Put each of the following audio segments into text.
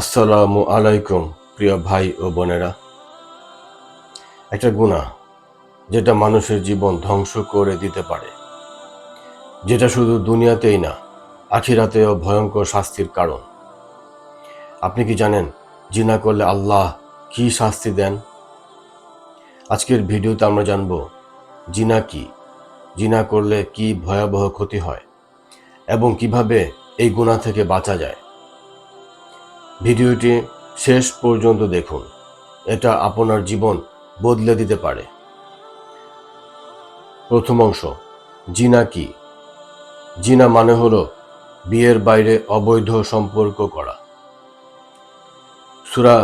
আসসালামু আলাইকুম প্রিয় ভাই ও বোনেরা। একটা গুনাহ যেটা মানুষের জীবন ধ্বংস করে দিতে পারে, যেটা শুধু দুনিয়াতেই না, আখিরাতেও ভয়ঙ্কর শাস্তির কারণ। আপনি কি জানেন জিনা করলে আল্লাহ কি শাস্তি দেন? আজকের ভিডিওতে আমরা জানব জিনা কি, জিনা করলে কি ভয়াবহ ক্ষতি হয় এবং কিভাবে এই গুনাহ থেকে বাঁচা যায়। ভিডিওটি শেষ পর্যন্ত দেখুন, এটা আপনার জীবন বদলে দিতে পারে। প্রথম অংশ, জিনা কি? জিনা মানে হলো বিয়ের বাইরে অবৈধ সম্পর্ক করা। সূরা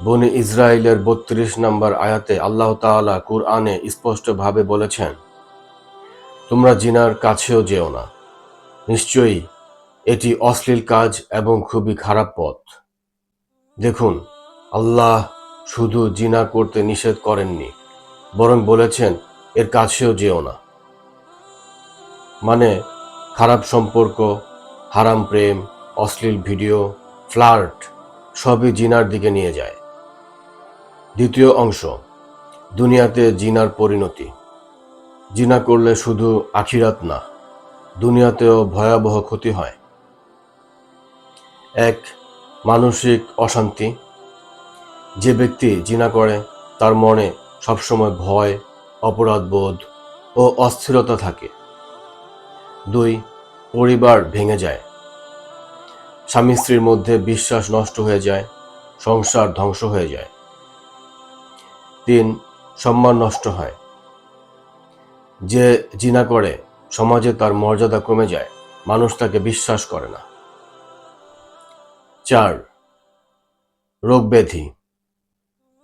বনী ইসরাইলের ৩২ নম্বর আয়াতে আল্লাহ তাআলা কুরআনে স্পষ্টভাবে বলেছেন, তোমরা জিনার কাছেও যেও না, নিশ্চয়ই এটি অশ্লীল কাজ এবং খুবই খারাপ পথ। দেখুন, আল্লাহ শুধু জিনা করতে নিষেধ করেননি, বরং বলেছেন এর কাছেও যেও না। মানে খারাপ সম্পর্ক, হারাম প্রেম, অশ্লীল ভিডিও, ফ্লার্ট সবই জিনার দিকে নিয়ে যায়। দ্বিতীয় অংশ, দুনিয়াতে জিনার পরিণতি। জিনা করলে শুধু আখিরাত না, দুনিয়াতেও ভয়াবহ ক্ষতি হয়। ১. মানসিক অশান্তি। যে ব্যক্তি জিনা করে তার মনে সবসময় ভয়, অপরাধবোধ ও অস্থিরতা থাকে। ২. পরিবার ভেঙে যায়। স্বামী স্ত্রীর মধ্যে বিশ্বাস নষ্ট হয়ে যায়, সংসার ধ্বংস হয়ে যায়। ৩. সম্মান নষ্ট হয়। যে জিনা করে সমাজে তার মর্যাদা কমে যায়, মানুষ তাকে বিশ্বাস করে না। ৪. রোগ ব্যাধি।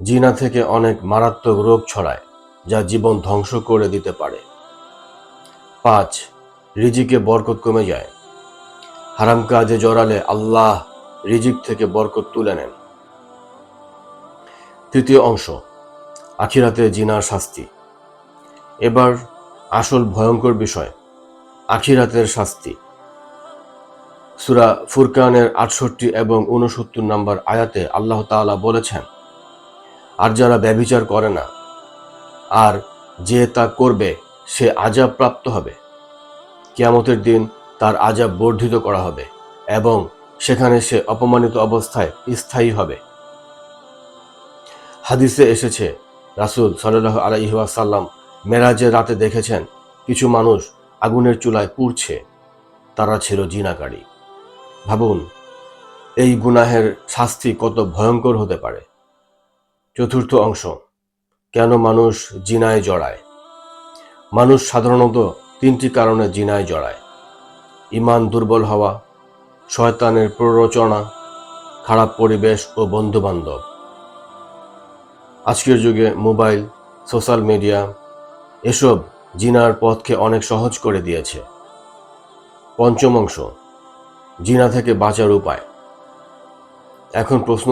জিনা থেকে অনেক মারাত্মক রোগ ছড়ায়, যা জীবন ধ্বংস করে দিতে পারে। ৫. রিজিকে বরকত কমে যায়। হারাম কাজে জড়ালে আল্লাহ রিজিক থেকে বরকত তুলে নেন। তৃতীয় অংশ, আখিরাতে জিনার শাস্তি। এবার আসল ভয়ঙ্কর বিষয়, আখিরাতের শাস্তি। সূরা ফুরকানের ৬৮ এবং ৬৯ নম্বর আয়াতে আল্লাহ তাআলা বলেছেন, আর যারা ব্যভিচার করে না আর যে তা করবে সে আযাব প্রাপ্ত হবে। কিয়ামতের দিন তার আযাব বর্ধিত করা হবে এবং সেখানে সে অপমানিত অবস্থায় স্থায়ী হবে। হাদিসে এসেছে, রাসূল সাল্লাল্লাহু আলাইহি ওয়াসাল্লাম মেরাজের রাতে দেখেছেন কিছু মানুষ আগুনের চুলায় পুড়ছে, তারা ছিল জিনাকারী। ভাবুন, এই গুনাহের শাস্তি কত ভয়ঙ্কর হতে পারে। চতুর্থ অংশ, কেন মানুষ জিনায় জড়ায়। মানুষ সাধারণত ৩টি কারণে জিনায় জড়ায়: ঈমান দুর্বল হওয়া, শয়তানের প্ররোচনা, খারাপ পরিবেশ ও বন্ধুবান্ধব। আজকের যুগে মোবাইল, সোশ্যাল মিডিয়া এসব জিনার পথকে অনেক সহজ করে দিয়েছে। পঞ্চম অংশ, জিনা থেকে বাঁচার উপায়। এখন প্রশ্ন,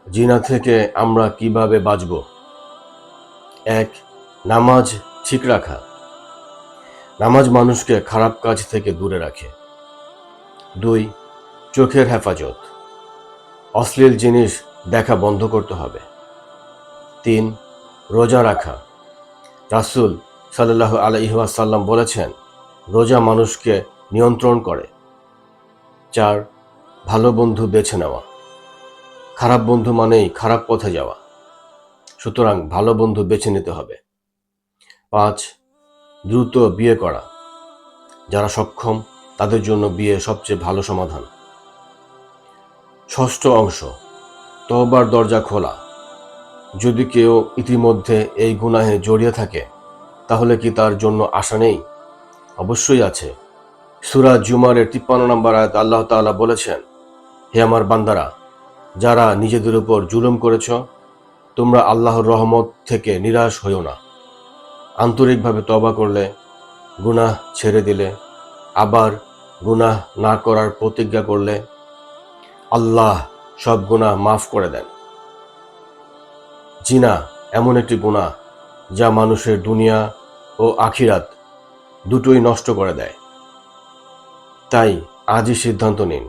জিনা থেকে আমরা কিভাবে বাঁচব? ১. নামাজ ঠিক রাখা। নামাজ মানুষকে খারাপ কাজ থেকে দূরে রাখে। ২. চোখের হেফাজত। অশ্লীল জিনিস দেখা বন্ধ করতে হবে। ৩. রোজা রাখা। রাসূল সাল্লাল্লাহু আলাইহি ওয়াসাল্লাম বলেছেন, রোজা মানুষকে নিয়ন্ত্রণ করে। ৪. ভালো বন্ধু বেছে নেওয়া। খারাপ বন্ধু মানেই খারাপ পথে যাওয়া, সুতরাং ভালো বন্ধু বেছে নিতে হবে। ৫. দ্রুত বিয়ে করা। যারা সক্ষম তাদের জন্য বিয়ে সবচেয়ে ভালো সমাধান। ষষ্ঠ অংশ, তওবার দরজা খোলা। যদি কেউ ইতিমধ্যে এই গুনাহে জড়িয়ে থাকে, তাহলে কি তার জন্য আশা নেই? অবশ্যই আছে। সূরা জুমারের ৫৩ নম্বর আয়াতে আল্লাহ তাআলা বলেছেন, হে আমার বান্দারা, যারা নিজেদের উপর জুলুম করেছ, তোমরা আল্লাহর রহমত থেকে নিরাশ হইও না। আন্তরিকভাবে তওবা করলে, গুনাহ ছেড়ে দিলে, আবার গুনাহ না করার প্রতিজ্ঞা করলে, আল্লাহ সব গুনাহ মাফ করে দেন। জিনা এমন একটি গুনাহ যা মানুষের দুনিয়া ও আখিরাত দুটোই নষ্ট করে দেয়। তাই আজই সিদ্ধান্ত নিন,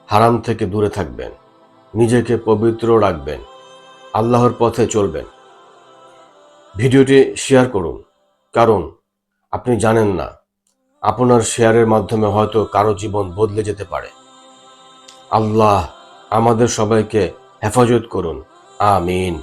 হারাম থেকে দূরে থাকবেন, নিজেকে পবিত্র রাখবেন, আল্লাহর পথে চলবেন। ভিডিওটি শেয়ার করুন, কারণ আপনি জানেন না, আপনার শেয়ারের মাধ্যমে হয়তো কারো জীবন বদলে যেতে পারে। আল্লাহ আমাদের সবাইকে হেফাজত করুন। আমিন।